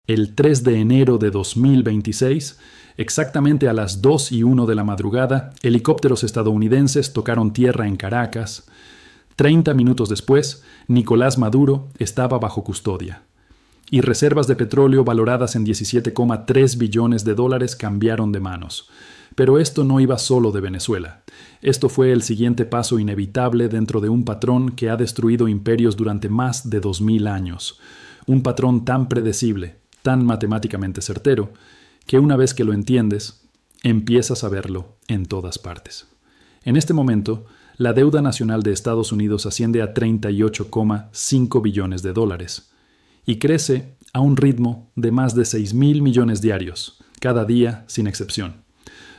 El 3 de enero de 2026, exactamente a las 2:01 de la madrugada, helicópteros estadounidenses tocaron tierra en Caracas. 30 minutos después, Nicolás Maduro estaba bajo custodia. Y reservas de petróleo valoradas en $17,3 billones cambiaron de manos. Pero esto no iba solo de Venezuela. Esto fue el siguiente paso inevitable dentro de un patrón que ha destruido imperios durante más de 2000 años. Un patrón tan predecible, tan matemáticamente certero, que una vez que lo entiendes, empiezas a verlo en todas partes. En este momento, la deuda nacional de Estados Unidos asciende a $38,5 billones y crece a un ritmo de más de 6.000 millones diarios, cada día sin excepción.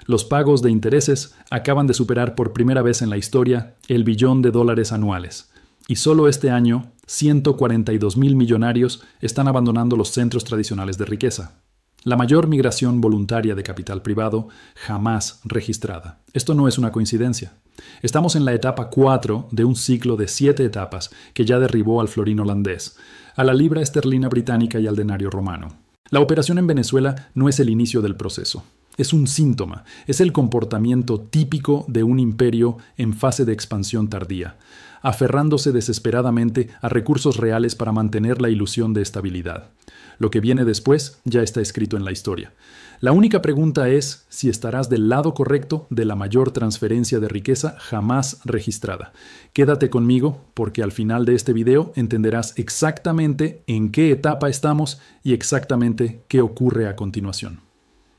Los pagos de intereses acaban de superar por primera vez en la historia el $1 billón anuales, y solo este año 142.000 millonarios están abandonando los centros tradicionales de riqueza. La mayor migración voluntaria de capital privado jamás registrada. Esto no es una coincidencia. Estamos en la etapa 4 de un ciclo de 7 etapas que ya derribó al florín holandés, a la libra esterlina británica y al denario romano. La operación en Venezuela no es el inicio del proceso. Es un síntoma, es el comportamiento típico de un imperio en fase de expansión tardía, aferrándose desesperadamente a recursos reales para mantener la ilusión de estabilidad. Lo que viene después ya está escrito en la historia. La única pregunta es si estarás del lado correcto de la mayor transferencia de riqueza jamás registrada. Quédate conmigo porque al final de este video entenderás exactamente en qué etapa estamos y exactamente qué ocurre a continuación.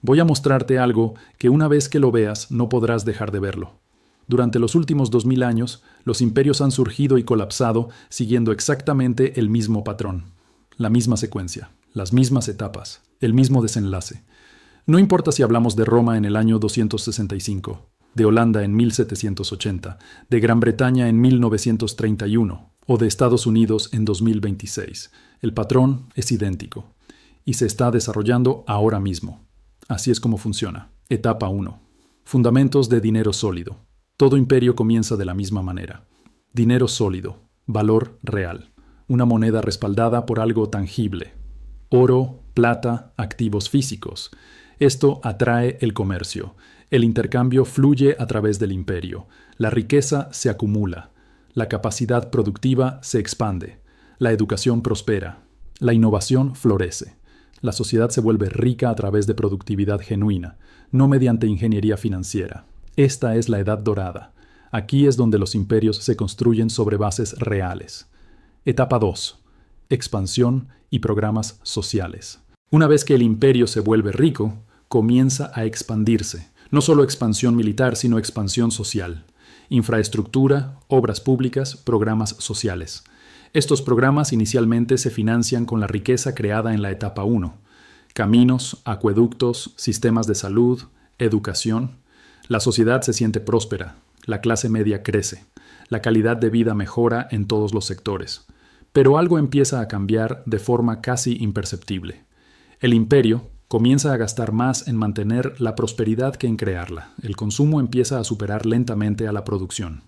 Voy a mostrarte algo que una vez que lo veas no podrás dejar de verlo. Durante los últimos 2000 años, los imperios han surgido y colapsado siguiendo exactamente el mismo patrón, la misma secuencia, las mismas etapas, el mismo desenlace. No importa si hablamos de Roma en el año 265, de Holanda en 1780, de Gran Bretaña en 1931 o de Estados Unidos en 2026. El patrón es idéntico y se está desarrollando ahora mismo. Así es como funciona. Etapa 1. Fundamentos de dinero sólido. Todo imperio comienza de la misma manera. Dinero sólido, valor real, una moneda respaldada por algo tangible. Oro, plata, activos físicos. Esto atrae el comercio. El intercambio fluye a través del imperio. La riqueza se acumula. La capacidad productiva se expande. La educación prospera. La innovación florece. La sociedad se vuelve rica a través de productividad genuina, no mediante ingeniería financiera. Esta es la edad dorada. Aquí es donde los imperios se construyen sobre bases reales. Etapa 2. Expansión y programas sociales. Una vez que el imperio se vuelve rico, comienza a expandirse. No solo expansión militar, sino expansión social. Infraestructura, obras públicas, programas sociales. Estos programas inicialmente se financian con la riqueza creada en la etapa 1. Caminos, acueductos, sistemas de salud, educación. La sociedad se siente próspera, la clase media crece, la calidad de vida mejora en todos los sectores. Pero algo empieza a cambiar de forma casi imperceptible. El imperio comienza a gastar más en mantener la prosperidad que en crearla. El consumo empieza a superar lentamente a la producción.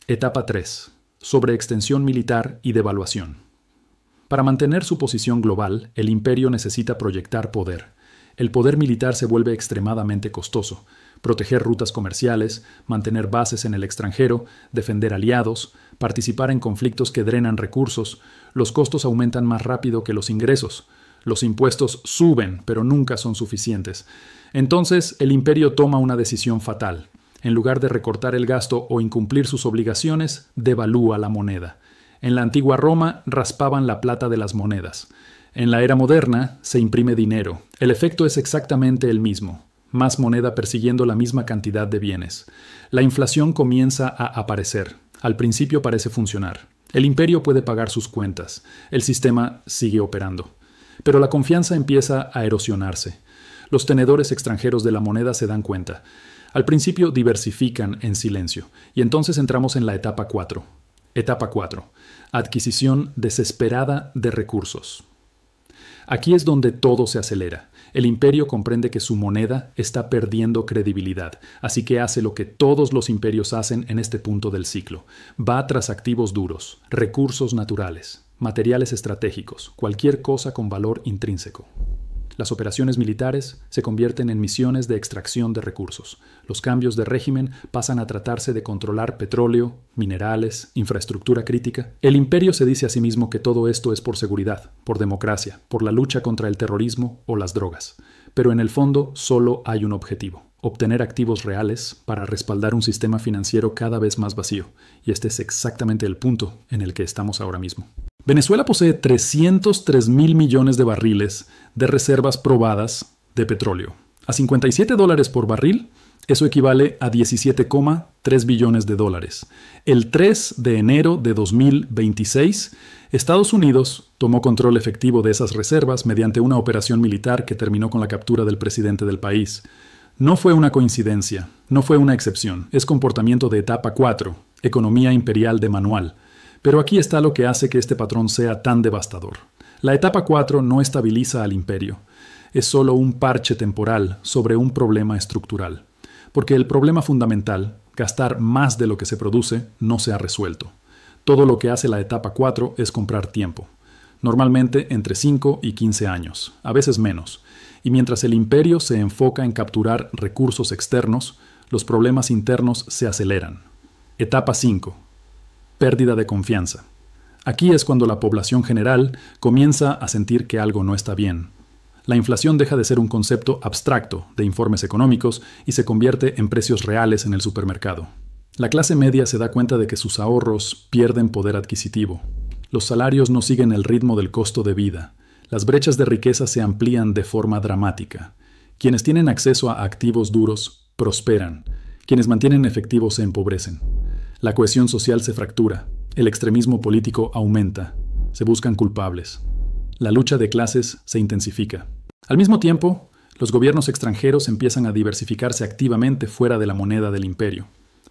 Etapa 3. Sobreextensión militar y devaluación. Para mantener su posición global, el imperio necesita proyectar poder. El poder militar se vuelve extremadamente costoso. Proteger rutas comerciales, mantener bases en el extranjero, defender aliados, participar en conflictos que drenan recursos. Los costos aumentan más rápido que los ingresos. Los impuestos suben, pero nunca son suficientes. Entonces, el imperio toma una decisión fatal. En lugar de recortar el gasto o incumplir sus obligaciones, devalúa la moneda. En la antigua Roma raspaban la plata de las monedas. En la era moderna se imprime dinero. El efecto es exactamente el mismo. Más moneda persiguiendo la misma cantidad de bienes. La inflación comienza a aparecer. Al principio parece funcionar. El imperio puede pagar sus cuentas. El sistema sigue operando. Pero la confianza empieza a erosionarse. Los tenedores extranjeros de la moneda se dan cuenta. Al principio diversifican en silencio, y entonces entramos en la etapa 4. Etapa 4. Adquisición desesperada de recursos. Aquí es donde todo se acelera. El imperio comprende que su moneda está perdiendo credibilidad, así que hace lo que todos los imperios hacen en este punto del ciclo. Va tras activos duros, recursos naturales, materiales estratégicos, cualquier cosa con valor intrínseco. Las operaciones militares se convierten en misiones de extracción de recursos. Los cambios de régimen pasan a tratarse de controlar petróleo, minerales, infraestructura crítica. El imperio se dice a sí mismo que todo esto es por seguridad, por democracia, por la lucha contra el terrorismo o las drogas. Pero en el fondo solo hay un objetivo: obtener activos reales para respaldar un sistema financiero cada vez más vacío. Y este es exactamente el punto en el que estamos ahora mismo. Venezuela posee 303.000 millones de barriles de reservas probadas de petróleo. A $57 por barril, eso equivale a 17,3 billones de dólares. El 3 de enero de 2026, Estados Unidos tomó control efectivo de esas reservas mediante una operación militar que terminó con la captura del presidente del país. No fue una coincidencia, no fue una excepción, es comportamiento de etapa 4, economía imperial de manual. Pero aquí está lo que hace que este patrón sea tan devastador. La etapa 4 no estabiliza al imperio. Es solo un parche temporal sobre un problema estructural. Porque el problema fundamental, gastar más de lo que se produce, no se ha resuelto. Todo lo que hace la etapa 4 es comprar tiempo. Normalmente entre 5 y 15 años, a veces menos. Y mientras el imperio se enfoca en capturar recursos externos, los problemas internos se aceleran. Etapa 5. Pérdida de confianza. Aquí es cuando la población general comienza a sentir que algo no está bien. La inflación deja de ser un concepto abstracto de informes económicos y se convierte en precios reales en el supermercado. La clase media se da cuenta de que sus ahorros pierden poder adquisitivo. Los salarios no siguen el ritmo del costo de vida. Las brechas de riqueza se amplían de forma dramática. Quienes tienen acceso a activos duros prosperan. Quienes mantienen efectivos se empobrecen. La cohesión social se fractura, el extremismo político aumenta, se buscan culpables. La lucha de clases se intensifica. Al mismo tiempo, los gobiernos extranjeros empiezan a diversificarse activamente fuera de la moneda del imperio.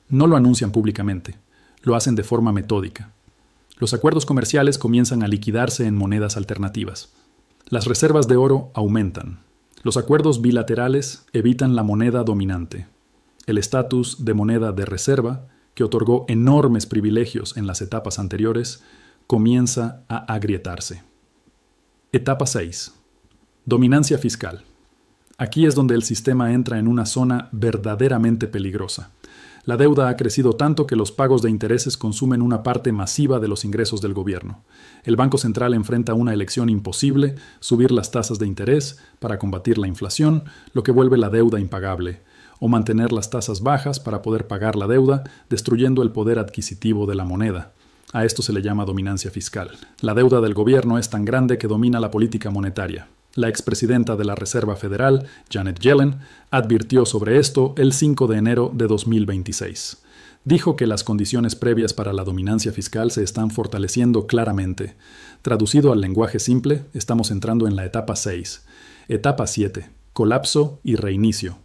No lo anuncian públicamente, lo hacen de forma metódica. Los acuerdos comerciales comienzan a liquidarse en monedas alternativas. Las reservas de oro aumentan. Los acuerdos bilaterales evitan la moneda dominante. El estatus de moneda de reserva, que otorgó enormes privilegios en las etapas anteriores, comienza a agrietarse. Etapa 6. Dominancia fiscal. Aquí es donde el sistema entra en una zona verdaderamente peligrosa. La deuda ha crecido tanto que los pagos de intereses consumen una parte masiva de los ingresos del gobierno. El Banco Central enfrenta una elección imposible: subir las tasas de interés para combatir la inflación, lo que vuelve la deuda impagable, o mantener las tasas bajas para poder pagar la deuda, destruyendo el poder adquisitivo de la moneda. A esto se le llama dominancia fiscal. La deuda del gobierno es tan grande que domina la política monetaria. La expresidenta de la Reserva Federal, Janet Yellen, advirtió sobre esto el 5 de enero de 2026. Dijo que las condiciones previas para la dominancia fiscal se están fortaleciendo claramente. Traducido al lenguaje simple, estamos entrando en la etapa 6. Etapa 7. Colapso y reinicio.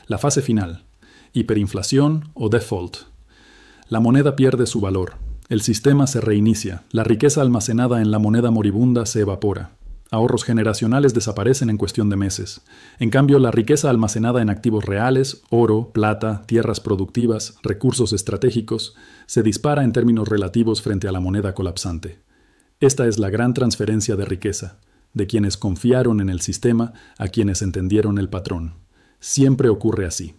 La fase final. Hiperinflación o default. La moneda pierde su valor. El sistema se reinicia. La riqueza almacenada en la moneda moribunda se evapora. Ahorros generacionales desaparecen en cuestión de meses. En cambio, la riqueza almacenada en activos reales, oro, plata, tierras productivas, recursos estratégicos, se dispara en términos relativos frente a la moneda colapsante. Esta es la gran transferencia de riqueza, de quienes confiaron en el sistema a quienes entendieron el patrón. Siempre ocurre así.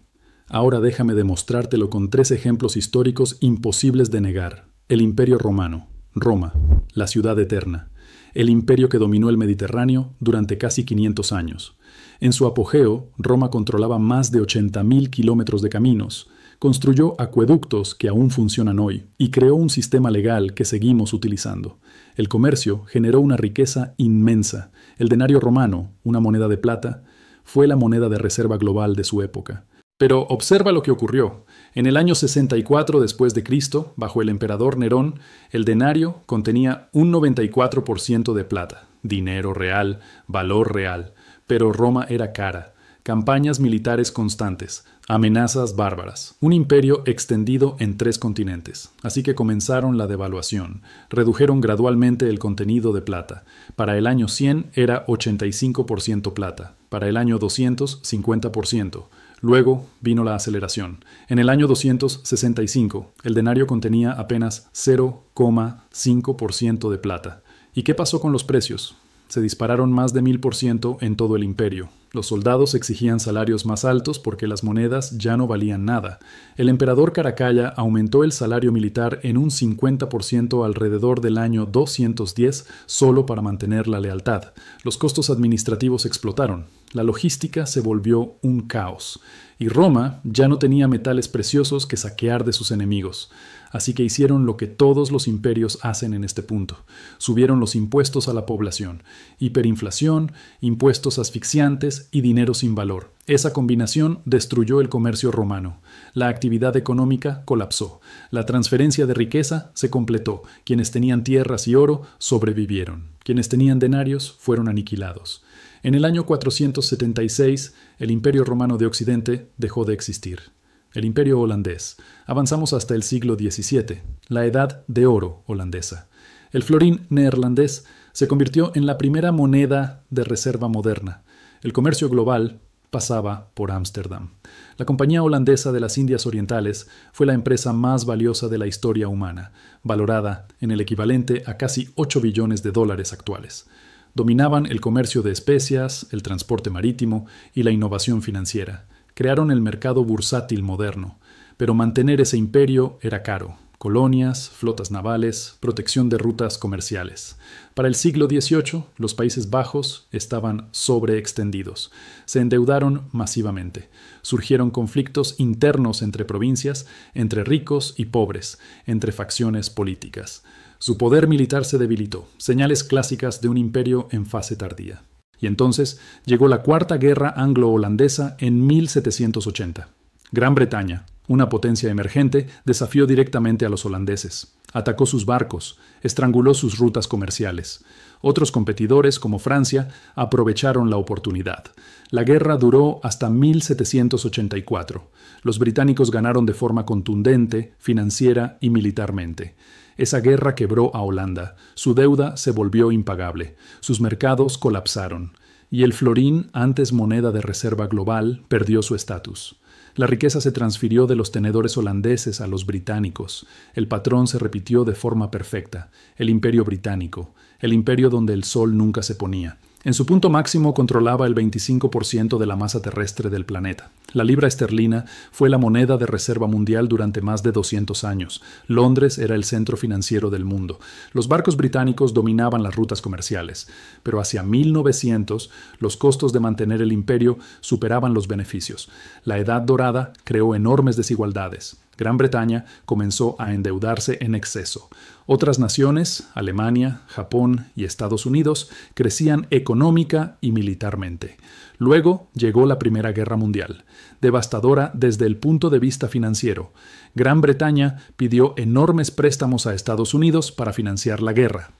Ahora déjame demostrártelo con 3 ejemplos históricos imposibles de negar. El Imperio Romano, Roma, la ciudad eterna. El imperio que dominó el Mediterráneo durante casi 500 años. En su apogeo, Roma controlaba más de 80.000 kilómetros de caminos, construyó acueductos que aún funcionan hoy y creó un sistema legal que seguimos utilizando. El comercio generó una riqueza inmensa. El denario romano, una moneda de plata, fue la moneda de reserva global de su época. Pero observa lo que ocurrió. En el año 64 después de Cristo, bajo el emperador Nerón, el denario contenía un 94% de plata, dinero real, valor real. Pero Roma era cara. Campañas militares constantes, amenazas bárbaras, un imperio extendido en 3 continentes. Así que comenzaron la devaluación. Redujeron gradualmente el contenido de plata. Para el año 100 era 85% plata. Para el año 200, 50%. Luego vino la aceleración. En el año 265, el denario contenía apenas 0,5% de plata. ¿Y qué pasó con los precios? se dispararon más de 1000% en todo el imperio. Los soldados exigían salarios más altos porque las monedas ya no valían nada. El emperador Caracalla aumentó el salario militar en un 50% alrededor del año 210 solo para mantener la lealtad. Los costos administrativos explotaron. La logística se volvió un caos. Y Roma ya no tenía metales preciosos que saquear de sus enemigos. Así que hicieron lo que todos los imperios hacen en este punto. Subieron los impuestos a la población. Hiperinflación, impuestos asfixiantes y dinero sin valor. Esa combinación destruyó el comercio romano. La actividad económica colapsó. La transferencia de riqueza se completó. Quienes tenían tierras y oro sobrevivieron. Quienes tenían denarios fueron aniquilados. En el año 476, el Imperio Romano de Occidente dejó de existir. El Imperio Holandés. Avanzamos hasta el siglo XVII, la Edad de Oro holandesa. El florín neerlandés se convirtió en la primera moneda de reserva moderna. El comercio global pasaba por Ámsterdam. La Compañía Holandesa de las Indias Orientales fue la empresa más valiosa de la historia humana, valorada en el equivalente a casi 8 billones de dólares actuales. Dominaban el comercio de especias, el transporte marítimo y la innovación financiera. Crearon el mercado bursátil moderno, pero mantener ese imperio era caro. Colonias, flotas navales, protección de rutas comerciales. Para el siglo XVIII, los Países Bajos estaban sobreextendidos. Se endeudaron masivamente. Surgieron conflictos internos entre provincias, entre ricos y pobres, entre facciones políticas. Su poder militar se debilitó, señales clásicas de un imperio en fase tardía. Y entonces llegó la Cuarta Guerra Anglo-Holandesa en 1780. Gran Bretaña, una potencia emergente, desafió directamente a los holandeses. Atacó sus barcos, estranguló sus rutas comerciales. Otros competidores, como Francia, aprovecharon la oportunidad. La guerra duró hasta 1784. Los británicos ganaron de forma contundente, financiera y militarmente. Esa guerra quebró a Holanda. Su deuda se volvió impagable. Sus mercados colapsaron. Y el florín, antes moneda de reserva global, perdió su estatus. La riqueza se transfirió de los tenedores holandeses a los británicos. El patrón se repitió de forma perfecta. El imperio británico. El imperio donde el sol nunca se ponía. En su punto máximo controlaba el 25% de la masa terrestre del planeta. La libra esterlina fue la moneda de reserva mundial durante más de 200 años. Londres era el centro financiero del mundo. Los barcos británicos dominaban las rutas comerciales. Pero hacia 1900, los costos de mantener el imperio superaban los beneficios. La Edad Dorada creó enormes desigualdades. Gran Bretaña comenzó a endeudarse en exceso. Otras naciones, Alemania, Japón y Estados Unidos, crecían económica y militarmente. Luego llegó la Primera Guerra Mundial, devastadora desde el punto de vista financiero. Gran Bretaña pidió enormes préstamos a Estados Unidos para financiar la guerra.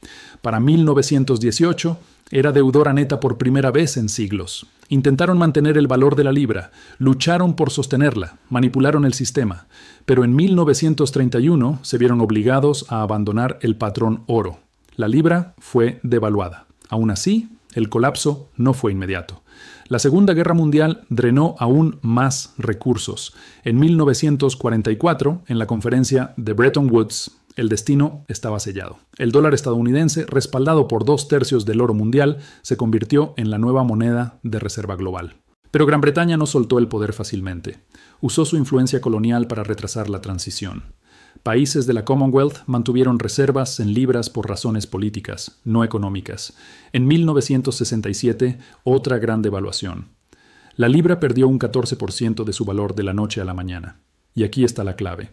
Para 1918, era deudora neta por primera vez en siglos. Intentaron mantener el valor de la libra, lucharon por sostenerla, manipularon el sistema, pero en 1931 se vieron obligados a abandonar el patrón oro. La libra fue devaluada. Aún así, el colapso no fue inmediato. La Segunda Guerra Mundial drenó aún más recursos. En 1944, en la conferencia de Bretton Woods, el destino estaba sellado. El dólar estadounidense, respaldado por 2/3 del oro mundial, se convirtió en la nueva moneda de reserva global. Pero Gran Bretaña no soltó el poder fácilmente. Usó su influencia colonial para retrasar la transición. Países de la Commonwealth mantuvieron reservas en libras por razones políticas, no económicas. En 1967, otra gran devaluación. La libra perdió un 14% de su valor de la noche a la mañana. Y aquí está la clave.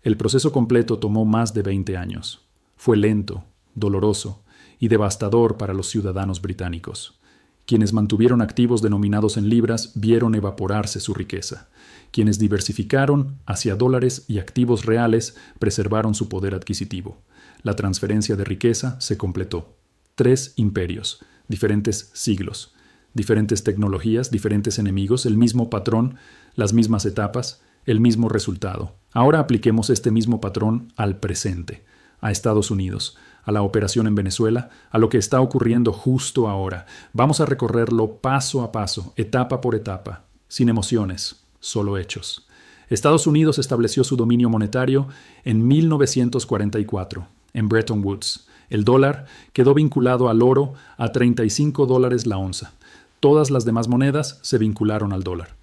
El proceso completo tomó más de 20 años. Fue lento, doloroso y devastador para los ciudadanos británicos. Quienes mantuvieron activos denominados en libras vieron evaporarse su riqueza. Quienes diversificaron hacia dólares y activos reales preservaron su poder adquisitivo. La transferencia de riqueza se completó. 3 imperios, diferentes siglos, diferentes tecnologías, diferentes enemigos, el mismo patrón, las mismas etapas, el mismo resultado. Ahora apliquemos este mismo patrón al presente, a Estados Unidos, a la operación en Venezuela, a lo que está ocurriendo justo ahora. Vamos a recorrerlo paso a paso, etapa por etapa, sin emociones, solo hechos. Estados Unidos estableció su dominio monetario en 1944, en Bretton Woods. El dólar quedó vinculado al oro a $35 la onza. Todas las demás monedas se vincularon al dólar.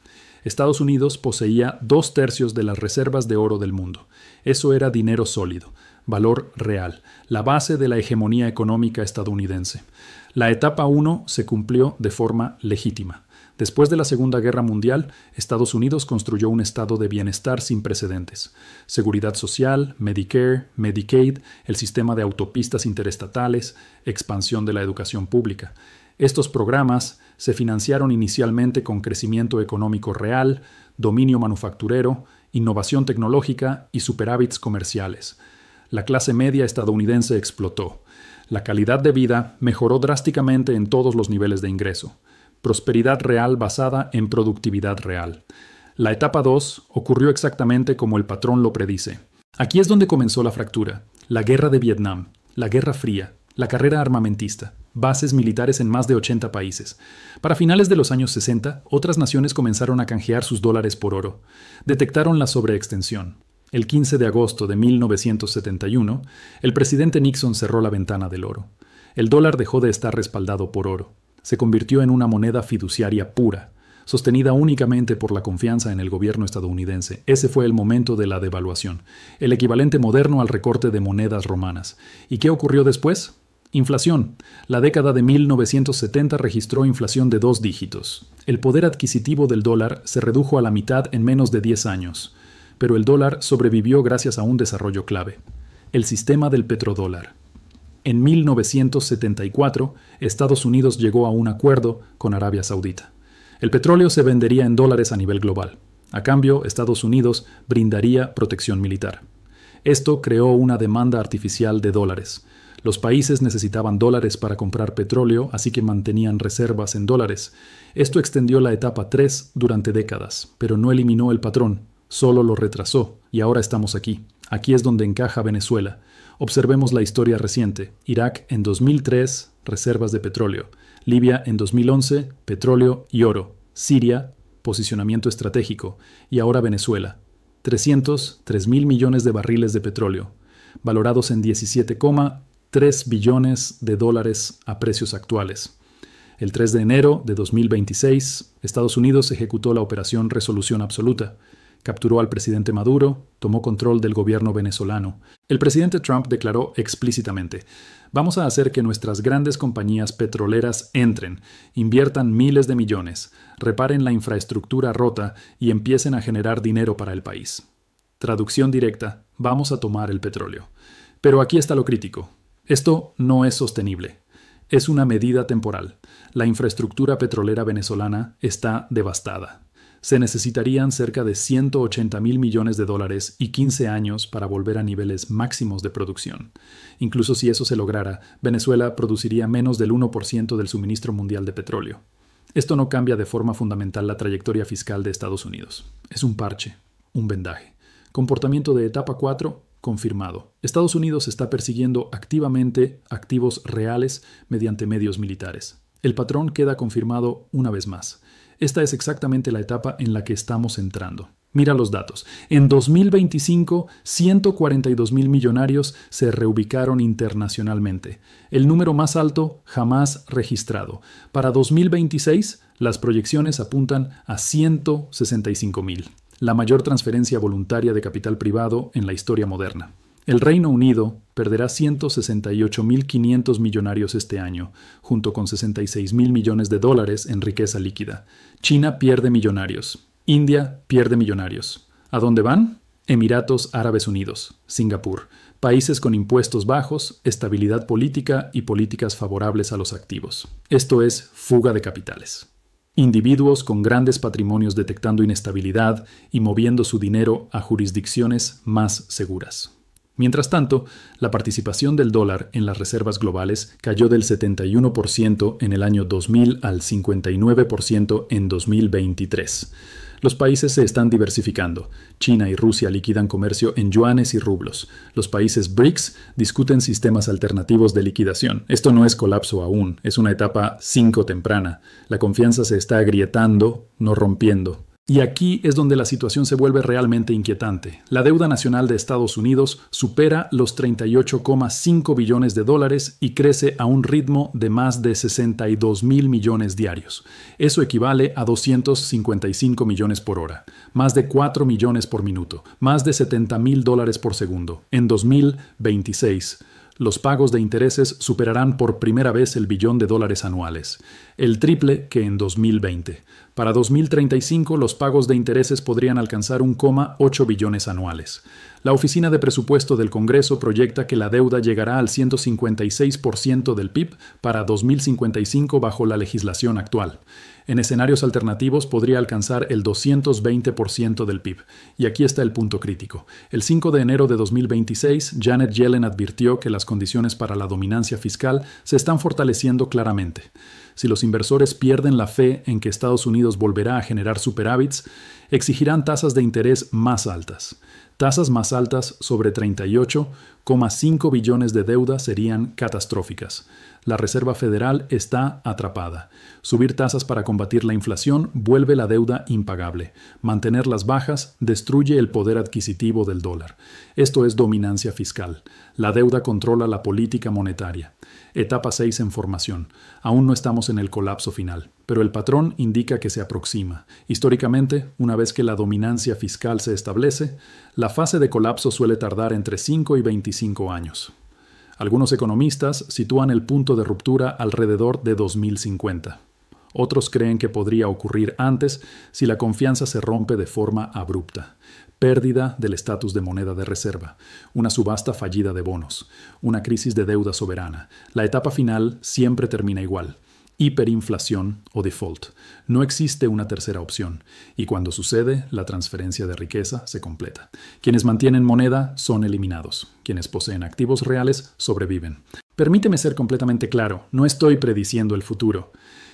Estados Unidos poseía 2/3 de las reservas de oro del mundo. Eso era dinero sólido, valor real, la base de la hegemonía económica estadounidense. La etapa 1 se cumplió de forma legítima. Después de la Segunda Guerra Mundial, Estados Unidos construyó un estado de bienestar sin precedentes. Seguridad social, Medicare, Medicaid, el sistema de autopistas interestatales, expansión de la educación pública. Estos programas se financiaron inicialmente con crecimiento económico real, dominio manufacturero, innovación tecnológica y superávits comerciales. La clase media estadounidense explotó. La calidad de vida mejoró drásticamente en todos los niveles de ingreso. Prosperidad real basada en productividad real. La etapa 2 ocurrió exactamente como el patrón lo predice. Aquí es donde comenzó la fractura, la guerra de Vietnam, la Guerra Fría, la carrera armamentista, bases militares en más de 80 países. Para finales de los años 60, otras naciones comenzaron a canjear sus dólares por oro. Detectaron la sobreextensión. El 15 de agosto de 1971, el presidente Nixon cerró la ventana del oro. El dólar dejó de estar respaldado por oro. Se convirtió en una moneda fiduciaria pura, sostenida únicamente por la confianza en el gobierno estadounidense. Ese fue el momento de la devaluación, el equivalente moderno al recorte de monedas romanas. ¿Y qué ocurrió después? Inflación. La década de 1970 registró inflación de 2 dígitos. El poder adquisitivo del dólar se redujo a la mitad en menos de 10 años. Pero el dólar sobrevivió gracias a un desarrollo clave: el sistema del petrodólar. En 1974, Estados Unidos llegó a un acuerdo con Arabia Saudita. El petróleo se vendería en dólares a nivel global. A cambio, Estados Unidos brindaría protección militar. Esto creó una demanda artificial de dólares. Los países necesitaban dólares para comprar petróleo, así que mantenían reservas en dólares. Esto extendió la etapa 3 durante décadas, pero no eliminó el patrón, solo lo retrasó, y ahora estamos aquí. Aquí es donde encaja Venezuela. Observemos la historia reciente. Irak en 2003, reservas de petróleo. Libia en 2011, petróleo y oro. Siria, posicionamiento estratégico. Y ahora Venezuela. 303.000 millones de barriles de petróleo, valorados en 17,3 billones de dólares a precios actuales. El 3 de enero de 2026, Estados Unidos ejecutó la Operación Resolución Absoluta. Capturó al presidente Maduro, tomó control del gobierno venezolano. El presidente Trump declaró explícitamente: vamos a hacer que nuestras grandes compañías petroleras entren, inviertan miles de millones, reparen la infraestructura rota y empiecen a generar dinero para el país. Traducción directa: vamos a tomar el petróleo. Pero aquí está lo crítico. Esto no es sostenible. Es una medida temporal. La infraestructura petrolera venezolana está devastada. Se necesitarían cerca de 180.000 millones de dólares y 15 años para volver a niveles máximos de producción. Incluso si eso se lograra, Venezuela produciría menos del 1% del suministro mundial de petróleo. Esto no cambia de forma fundamental la trayectoria fiscal de Estados Unidos. Es un parche, un vendaje. Comportamiento de etapa 4, confirmado. Estados Unidos está persiguiendo activamente activos reales mediante medios militares. El patrón queda confirmado una vez más. Esta es exactamente la etapa en la que estamos entrando. Mira los datos. En 2025, 142.000 millonarios se reubicaron internacionalmente, el número más alto jamás registrado. Para 2026, las proyecciones apuntan a 165.000, la mayor transferencia voluntaria de capital privado en la historia moderna. El Reino Unido perderá 168.500 millonarios este año, junto con 66.000 millones de dólares en riqueza líquida. China pierde millonarios. India pierde millonarios. ¿A dónde van? Emiratos Árabes Unidos, Singapur, países con impuestos bajos, estabilidad política y políticas favorables a los activos. Esto es fuga de capitales. Individuos con grandes patrimonios detectando inestabilidad y moviendo su dinero a jurisdicciones más seguras. Mientras tanto, la participación del dólar en las reservas globales cayó del 71% en el año 2000 al 59% en 2023. Los países se están diversificando. China y Rusia liquidan comercio en yuanes y rublos. Los países BRICS discuten sistemas alternativos de liquidación. Esto no es colapso aún, es una etapa 5 temprana. La confianza se está agrietando, no rompiendo. Y aquí es donde la situación se vuelve realmente inquietante. La deuda nacional de Estados Unidos supera los 38,5 billones de dólares y crece a un ritmo de más de 62.000 millones diarios. Eso equivale a 255 millones por hora, más de 4 millones por minuto, más de 70.000 dólares por segundo. En 2026, los pagos de intereses superarán por primera vez el billón de dólares anuales, el triple que en 2020. Para 2035, los pagos de intereses podrían alcanzar 1,8 billones anuales. La Oficina de Presupuesto del Congreso proyecta que la deuda llegará al 156% del PIB para 2055 bajo la legislación actual. En escenarios alternativos podría alcanzar el 220% del PIB. Y aquí está el punto crítico. El 5 de enero de 2026, Janet Yellen advirtió que las condiciones para la dominancia fiscal se están fortaleciendo claramente. Si los inversores pierden la fe en que Estados Unidos volverá a generar superávits, exigirán tasas de interés más altas. Tasas más altas sobre 38,5 billones de deuda serían catastróficas. La Reserva Federal está atrapada. Subir tasas para combatir la inflación vuelve la deuda impagable. Mantenerlas bajas destruye el poder adquisitivo del dólar. Esto es dominancia fiscal. La deuda controla la política monetaria. Etapa 6 en formación. Aún no estamos en el colapso final, pero el patrón indica que se aproxima. Históricamente, una vez que la dominancia fiscal se establece, la fase de colapso suele tardar entre 5 y 25 años. Algunos economistas sitúan el punto de ruptura alrededor de 2050. Otros creen que podría ocurrir antes si la confianza se rompe de forma abrupta. Pérdida del estatus de moneda de reserva, una subasta fallida de bonos, una crisis de deuda soberana. La etapa final siempre termina igual. Hiperinflación o default. No existe una tercera opción, y cuando sucede, la transferencia de riqueza se completa. Quienes mantienen moneda son eliminados. Quienes poseen activos reales sobreviven. Permíteme ser completamente claro, no estoy prediciendo el futuro.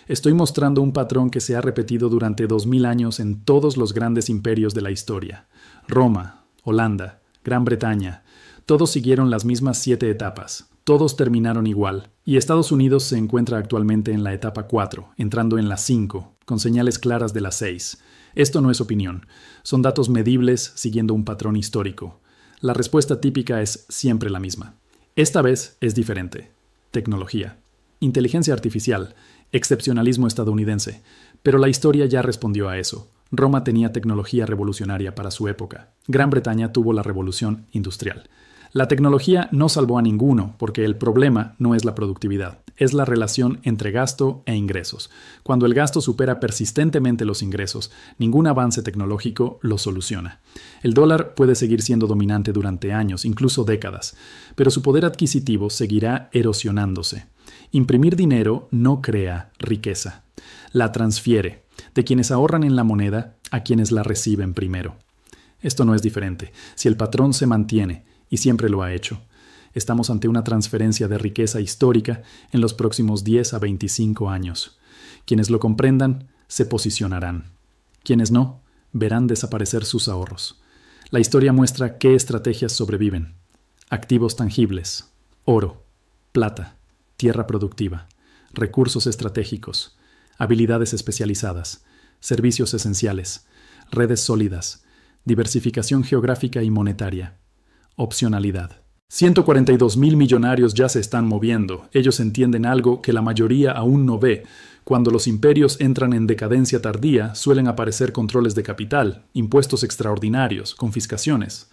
Estoy mostrando un patrón que se ha repetido durante 2000 años en todos los grandes imperios de la historia. Roma, Holanda, Gran Bretaña, todos siguieron las mismas 7 etapas. Todos terminaron igual, y Estados Unidos se encuentra actualmente en la etapa 4, entrando en la 5, con señales claras de la 6. Esto no es opinión, son datos medibles siguiendo un patrón histórico. La respuesta típica es siempre la misma. Esta vez es diferente. Tecnología, inteligencia artificial, excepcionalismo estadounidense, pero la historia ya respondió a eso. Roma tenía tecnología revolucionaria para su época. Gran Bretaña tuvo la revolución industrial. La tecnología no salvó a ninguno, porque el problema no es la productividad, es la relación entre gasto e ingresos. Cuando el gasto supera persistentemente los ingresos, ningún avance tecnológico lo soluciona. El dólar puede seguir siendo dominante durante años, incluso décadas, pero su poder adquisitivo seguirá erosionándose. Imprimir dinero no crea riqueza, la transfiere, de quienes ahorran en la moneda a quienes la reciben primero. Esto no es diferente. Si el patrón se mantiene, y siempre lo ha hecho, estamos ante una transferencia de riqueza histórica en los próximos 10 a 25 años. Quienes lo comprendan, se posicionarán. Quienes no, verán desaparecer sus ahorros. La historia muestra qué estrategias sobreviven. Activos tangibles, oro, plata, tierra productiva, recursos estratégicos, habilidades especializadas, servicios esenciales, redes sólidas, diversificación geográfica y monetaria. Opcionalidad. 142.000 millonarios ya se están moviendo. Ellos entienden algo que la mayoría aún no ve. Cuando los imperios entran en decadencia tardía, suelen aparecer controles de capital, impuestos extraordinarios, confiscaciones.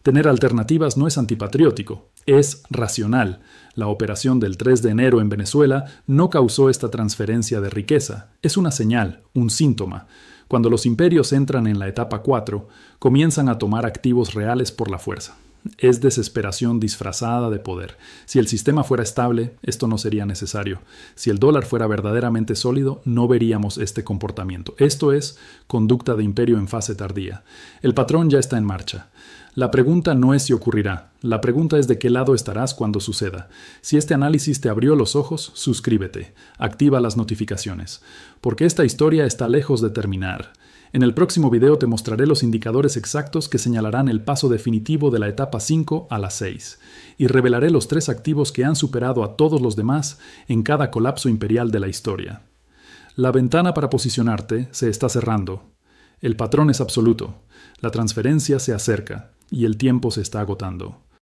Tener alternativas no es antipatriótico, es racional. La operación del 3 de enero en Venezuela no causó esta transferencia de riqueza. Es una señal, un síntoma. Cuando los imperios entran en la etapa 4, comienzan a tomar activos reales por la fuerza. Es desesperación disfrazada de poder. Si el sistema fuera estable, esto no sería necesario. Si el dólar fuera verdaderamente sólido, no veríamos este comportamiento. Esto es conducta de imperio en fase tardía. El patrón ya está en marcha. La pregunta no es si ocurrirá. La pregunta es de qué lado estarás cuando suceda. Si este análisis te abrió los ojos, suscríbete. Activa las notificaciones. Porque esta historia está lejos de terminar. En el próximo video te mostraré los indicadores exactos que señalarán el paso definitivo de la etapa 5 a la 6 y revelaré los 3 activos que han superado a todos los demás en cada colapso imperial de la historia. La ventana para posicionarte se está cerrando. El patrón es absoluto. La transferencia se acerca y el tiempo se está agotando.